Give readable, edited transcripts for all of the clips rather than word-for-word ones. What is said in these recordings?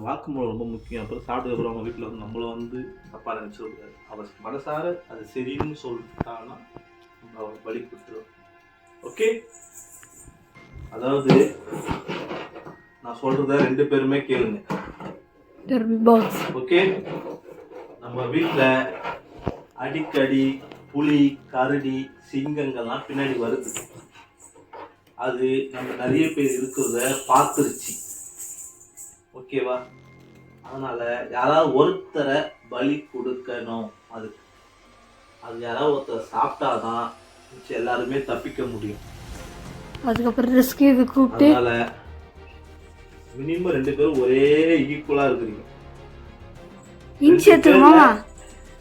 வாக்குமூலம் ரொம்ப முக்கியம். அப்புறம் சாப்பிட்டு அவங்க வீட்டில் வந்து நம்மளை வந்து தப்பாக நினச்சிடக்கூடாது. அவர் மனசார அது சரின்னு சொல்லிட்டான்னா நம்ம அவர் பலி கொடுத்துருவோம். ஓகே, அதாவது நான் சொல்றத 2 பேருமே கேளுங்க. ஓகே, நம்ம வீட்டில் அடிக்கடி புலி, கரடி, சிங்கங்கள்லாம் பின்னாடி வருது. அது நம்ம நிறைய பேர் இருக்கிறத பார்த்துருச்சு. ஓகேவா? அதனால யாராவது ஒருத்தரை பலி கொடுக்கணும். அது யாராவது ஒருத்தரை சாப்பிட்டாதான் எல்லாருமே தப்பிக்க முடியும். அதுக்கப்புறம் ரிஸ்க் இது கூப்பிட்டு அதனால மினிமம் 2 பேரும் ஒரே ஈக்குவலா இருக்கிறீங்க. இன்ச் எடுத்துக்கோமா,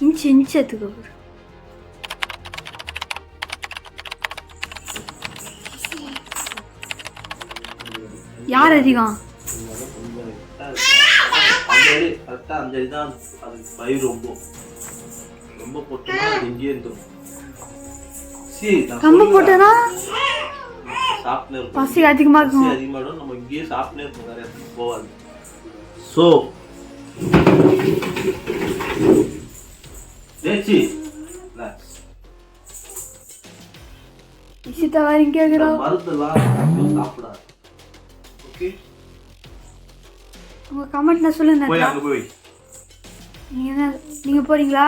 இன்ச் எடுத்துக்கோ. யார் அதிகம்? கரெக்டா 5 அடி தான். அது பயிர் ரொம்ப போட்டோம்னா அது இங்கேயே இருந்துடும். கம்பு போட்டோம்னா சாப்பிட்டு பசி அதிகமா இருக்கும். நம்ம இங்கேயே சாப்பிட்டே இருப்போம், வேற இடத்துக்கு போகாது. ஸோ மருந்தெல்லாம் சாப்பிடாது. ஓகே, உங்க கமெண்ட்ல சொல்லுங்க. போய் நீங்க போறீங்களா?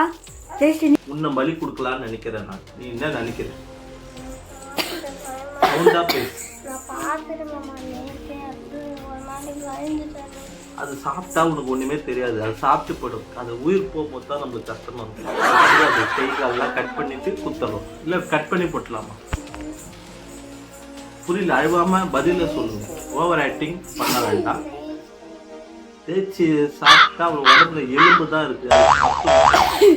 உன்னை பலி கொடுக்கலான்னு நினைக்கிறேன் நான். நீ என்ன நினைக்கிற? அது சாப்பிட்டா உனக்கு ஒண்ணுமே தெரியாது. அது சாப்பிட்டு போடும். அது உயிர் போகும்போது தான் நம்மளுக்கு கஷ்டமா இருக்கும். அது கைகாலெல்லாம் கட் பண்ணிட்டு குத்தணும், இல்ல கட் பண்ணி போட்டலாமா? புரியல? அழுவாம பதில சொல்லுங்க. ஓவர் ஆக்டிங் பண்ண வேண்டாம். தேய்ச்சி சாப்பிட்டா அவள் உடம்புல எலும்பு தான் இருக்கு.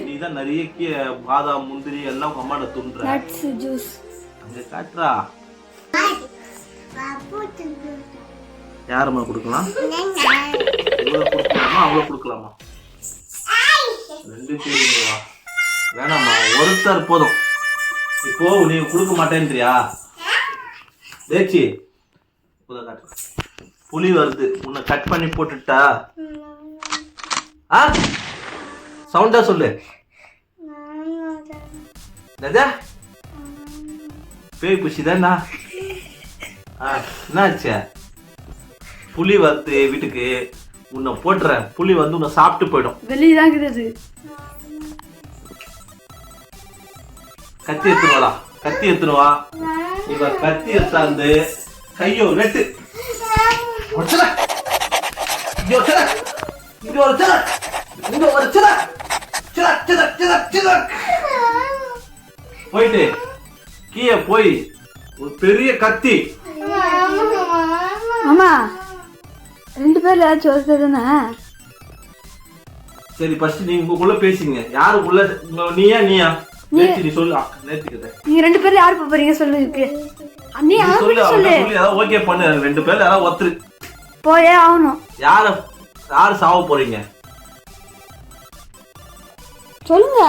நீ தான் நிறைய பாதாம், முந்திரி எல்லாம் உங்க அம்மாட்ட துண்டுற. அங்க காட்டுறா. யாரம்மா கொடுக்கலாம்? இவ்வளவு கொடுக்கலாமா, அவ்வளவு கொடுக்கலாமா? 2 பேருங்களா? வேணாமா, ஒருத்தர் போதும். இப்போ நீ கொடுக்க மாட்டேன்றியா? தேச்சி புலி வருது, உன்னை கட் பண்ணி போட்டுட்டா சவுண்டா சொல்லு. பேய் புஷிதானா? என்னாச்சு? புலி வருது வீட்டுக்கு, உன்னை போட்டுறேன். புலி வந்து உன்னை சாப்பிட்டு போயிடும். வெளியதான் இருக்குது. கத்தி எடுத்துனுவாடா, கத்தி எடுத்துனுவா. இவ கத்தி எடுத்தாந்து கையோ வெட்டு. போயிட்டு கீழே போய் ஒரு பெரிய கத்தி. ஆமா, 2 பேர்ல ஏதாச்சும் ஒருத்தர் தானே. சரி, ஃபர்ஸ்ட் நீங்க உங்களுக்குள்ள பேசிங்க. யாருக்குள்ள? நீயா? நீ சொல்லு. நேத்துக்கிட்ட நீங்க 2 பேர்ல யாரு போறீங்க சொல்லுங்க. நீ சொல்லு. ஏதாவது ஓகே பண்ணு. 2 பேர்ல யாராவது ஒருத்தர் போயே ஆகணும். யாரு சாவ போறீங்க சொல்லுங்க.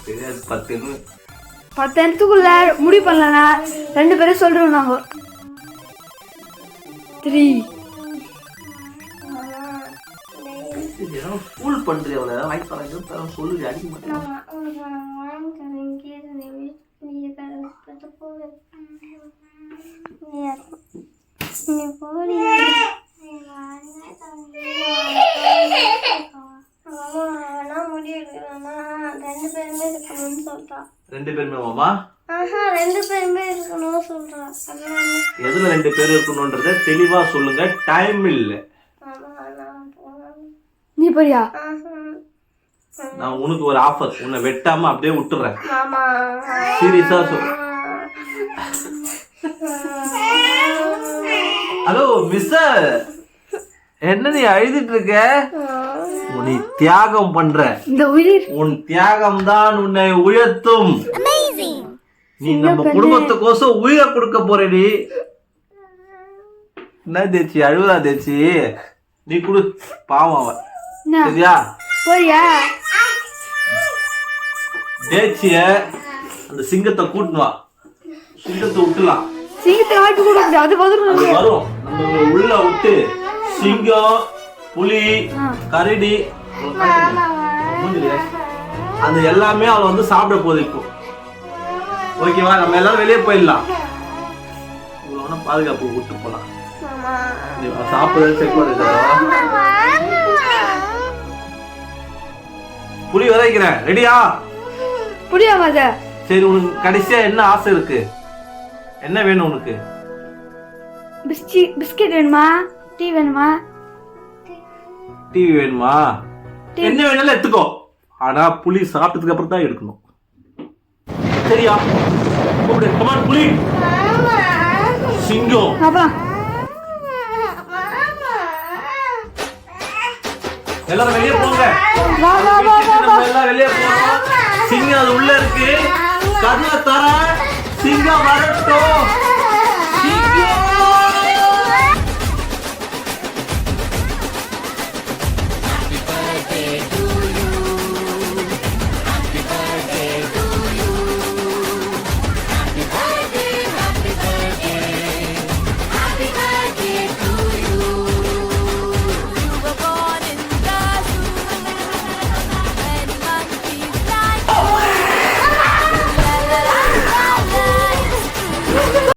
தெரியாது. 10 நிமிஷத்துக்குள்ள முடிவு பண்ணலன்னா 2 பேரும் சொல்றோம் நாங்க. 3 ஃபுல் பண்றியா? அவளை வாய்ஸ் பண்றாங்க சொல்லு. அடிக்க மாட்டேன். ரெண்டு பேருமே மாமா? 2 பேருமே இருக்கணும் சொல்றா. எதுல 2 பேர் இருக்கணும்ன்றத தெளிவா சொல்லுங்க. டைம் இல்ல. நீ போறியா? நான் உனக்கு ஒரு ஆஃபர். உன்னை வெட்டாம அப்படியே விட்டுறேன். சீரியஸா சொல்லு. ஹலோ மிஸ்டர், என்ன நீ அழுதுட்டு இருக்க? நீ தியாகம் பண்ற. இந்த உயிர், உன் தியாகம் தான் உன்னை உயர்த்தும். நீ நம்ம குடும்பத்துக்கோசம் உயிரை கொடுக்க போறடி. என்ன தேச்சி அழுவதா? தேச்சி நீ குடு, பாவம் அவ. சரியா? போறியா? தேச்சிய அந்த சிங்கத்தை கூட்டணும். சிங்கத்தை விட்டுலாம். சிங்கத்தை வாய்ப்பு கொடுக்க முடியாது அது அது வந்துடும் வரும். நம்ம உள்ள விட்டு சிங்கம், புலி, கரடி, மூஞ்சிலே, அந்த எல்லாமே அவளை வந்து சாப்பிட போகுது இப்போ. ஓகேவா? நம்ம எல்லாரும் வெளியே போயிடலாம். இவ்வளோ பாதுகாப்பு விட்டு போலாம். சாப்பிடுறது செக் பண்ணுறது. புளி விதைக்கிறேன். ரெடியா? புரியாம அத சரி, உனக்கு கடைசியா என்ன ஆசை இருக்கு? என்ன வேணும் உனக்கு? பிஸ்கெட் வேணுமா? டீ வேணுமா? டிவி வேணுமா? என்ன வேணாலும் எடுத்துக்கோ. ஆனா புளி சாப்பிட்டதுக்கு அப்புறம் தான் எடுக்கணும். சரியா? கூப்பிடு. கமான் புலி. சிங்கம். அப்புறம் எல்லாரும் வெளியே போங்க. வா வா வா வா நம்ம எல்லாம் வெளியே போறோம். சிங்கம் அது உள்ள இருக்கு. கதவை தர. சிங்கம் வரட்டும். சிங்கம்.